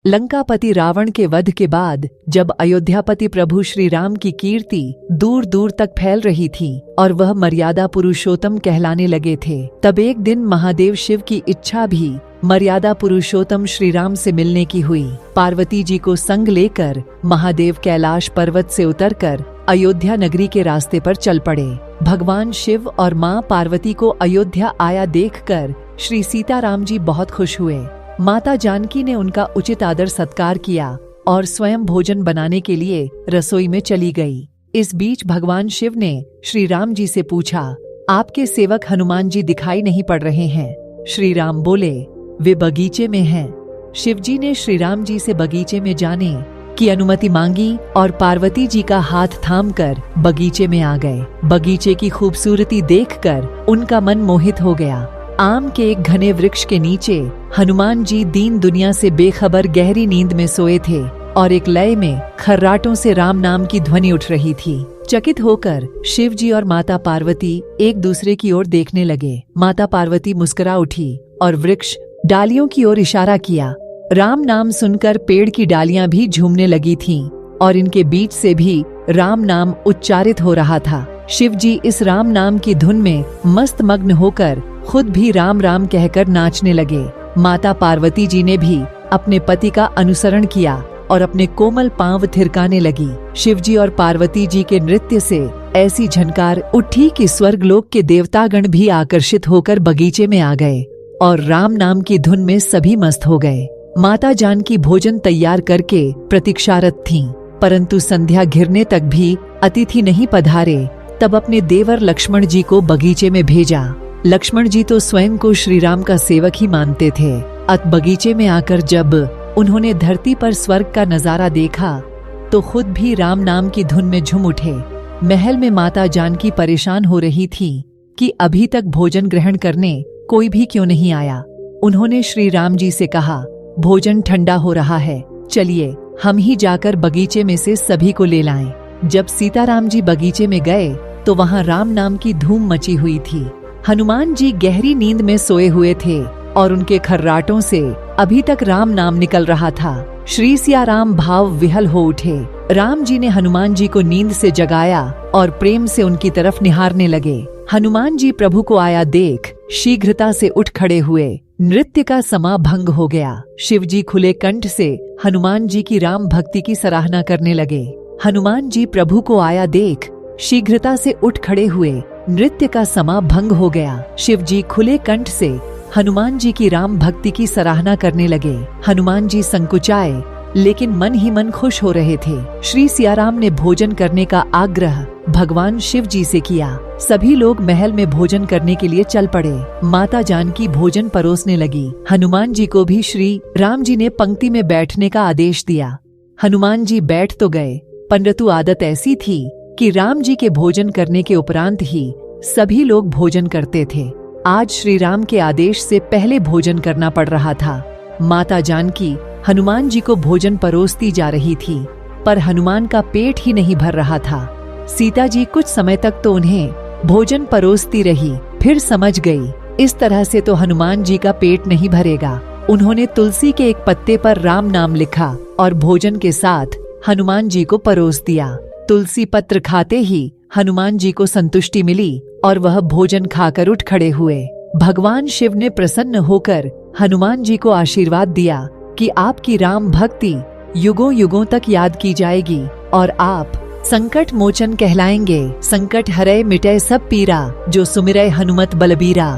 लंकापति रावण के वध के बाद जब अयोध्यापति प्रभु श्री राम की कीर्ति दूर दूर तक फैल रही थी और वह मर्यादा पुरुषोत्तम कहलाने लगे थे, तब एक दिन महादेव शिव की इच्छा भी मर्यादा पुरुषोत्तम श्री राम से मिलने की हुई। पार्वती जी को संग लेकर महादेव कैलाश पर्वत से उतरकर अयोध्या नगरी के रास्ते पर चल पड़े। भगवान शिव और माँ पार्वती को अयोध्या आया देखकर श्री सीताराम जी बहुत खुश हुए। माता जानकी ने उनका उचित आदर सत्कार किया और स्वयं भोजन बनाने के लिए रसोई में चली गई। इस बीच भगवान शिव ने श्री राम जी से पूछा, आपके सेवक हनुमान जी दिखाई नहीं पड़ रहे हैं। श्री राम बोले, वे बगीचे में हैं। शिव जी ने श्री राम जी से बगीचे में जाने की अनुमति मांगी और पार्वती जी का हाथ थामकर बगीचे में आ गए। बगीचे की खूबसूरती देखकर उनका मन मोहित हो गया। आम के एक घने वृक्ष के नीचे हनुमान जी दीन दुनिया से बेखबर गहरी नींद में सोए थे और एक लय में खर्राटों से राम नाम की ध्वनि उठ रही थी। चकित होकर शिव जी और माता पार्वती एक दूसरे की ओर देखने लगे। माता पार्वती मुस्कुरा उठी और वृक्ष डालियों की ओर इशारा किया। राम नाम सुनकर पेड़ की डालियां भी झूमने लगी थीं और इनके बीच से भी राम नाम उच्चारित हो रहा था। शिव जी इस राम नाम की धुन में मस्त मग्न होकर खुद भी राम राम कहकर नाचने लगे। माता पार्वती जी ने भी अपने पति का अनुसरण किया और अपने कोमल पांव थिरकाने लगी। शिव जी और पार्वती जी के नृत्य से ऐसी झनकार उठी कि स्वर्गलोक के देवतागण भी आकर्षित होकर बगीचे में आ गए और राम नाम की धुन में सभी मस्त हो गए। माता जानकी भोजन तैयार करके प्रतीक्षारत थीं, परंतु संध्या घिरने तक भी अतिथि नहीं पधारे। तब अपने देवर लक्ष्मण जी को बगीचे में भेजा। लक्ष्मण जी तो स्वयं को श्री राम का सेवक ही मानते थे। अत बगीचे में आकर जब उन्होंने धरती पर स्वर्ग का नजारा देखा तो खुद भी राम नाम की धुन में झूम उठे। महल में माता जानकी परेशान हो रही थी कि अभी तक भोजन ग्रहण करने कोई भी क्यों नहीं आया। उन्होंने श्री राम जी से कहा, भोजन ठंडा हो रहा है, चलिए हम ही जाकर बगीचे में से सभी को ले लाएं। जब सीताराम जी बगीचे में गए तो वहाँ राम नाम की धूम मची हुई थी। हनुमान जी गहरी नींद में सोए हुए थे और उनके खर्राटों से अभी तक राम नाम निकल रहा था। श्री सियाराम भाव विहल हो उठे। राम जी ने हनुमान जी को नींद से जगाया और प्रेम से उनकी तरफ निहारने लगे। हनुमान जी प्रभु को आया देख शीघ्रता से उठ खड़े हुए। नृत्य का समा भंग हो गया। शिव जी खुले कंठ से हनुमान जी की राम भक्ति की सराहना करने लगे। हनुमान जी प्रभु को आया देख शीघ्रता से उठ खड़े हुए। नृत्य का समा भंग हो गया। शिव जी खुले कंठ से हनुमान जी की राम भक्ति की सराहना करने लगे। हनुमान जी संकुचाए लेकिन मन ही मन खुश हो रहे थे। श्री सियाराम ने भोजन करने का आग्रह भगवान शिव जी से किया। सभी लोग महल में भोजन करने के लिए चल पड़े। माता जानकी भोजन परोसने लगी। हनुमान जी को भी श्री राम जी ने पंक्ति में बैठने का आदेश दिया। हनुमान जी बैठ तो गए, परंतु आदत ऐसी थी कि राम जी के भोजन करने के उपरांत ही सभी लोग भोजन करते थे। आज श्री राम के आदेश से पहले भोजन करना पड़ रहा था। माता जानकी हनुमान जी को भोजन परोसती जा रही थी, पर हनुमान का पेट ही नहीं भर रहा था। सीता जी कुछ समय तक तो उन्हें भोजन परोसती रही, फिर समझ गई इस तरह से तो हनुमान जी का पेट नहीं भरेगा। उन्होंने तुलसी के एक पत्ते पर राम नाम लिखा और भोजन के साथ हनुमान जी को परोस दिया। तुलसी पत्र खाते ही हनुमान जी को संतुष्टि मिली और वह भोजन खाकर उठ खड़े हुए। भगवान शिव ने प्रसन्न होकर हनुमान जी को आशीर्वाद दिया कि आपकी राम भक्ति युगों युगों तक याद की जाएगी और आप संकट मोचन कहलाएंगे। संकट हरै मिटै सब पीरा, जो सुमिरै हनुमत बलबीरा।